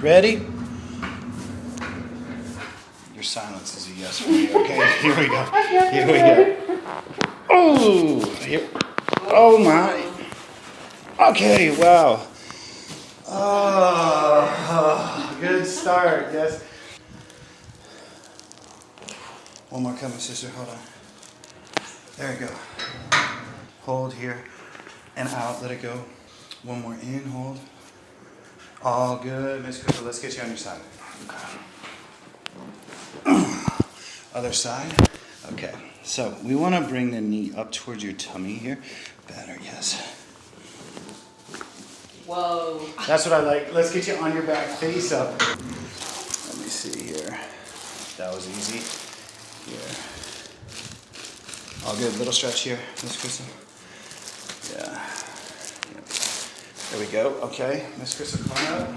Ready? Your silence is a yes for me. Okay, here we go. Here we go. Oh, here. Oh my. Okay, wow. Oh, good start. Yes. One more coming, sister. Hold on. There we go. Hold here and out. Let it go. One more in. Hold. All good, Miss Crystal. Let's get you on your side. Other side. Okay. So we want to bring the knee up towards your tummy here. Better, yes. Whoa. That's what I like. Let's get you on your back, face up. Let me see here. That was easy. Here. All good. Little stretch here, Miss Crystal. Yeah. There we go. Okay, Miss Crystal, come on up.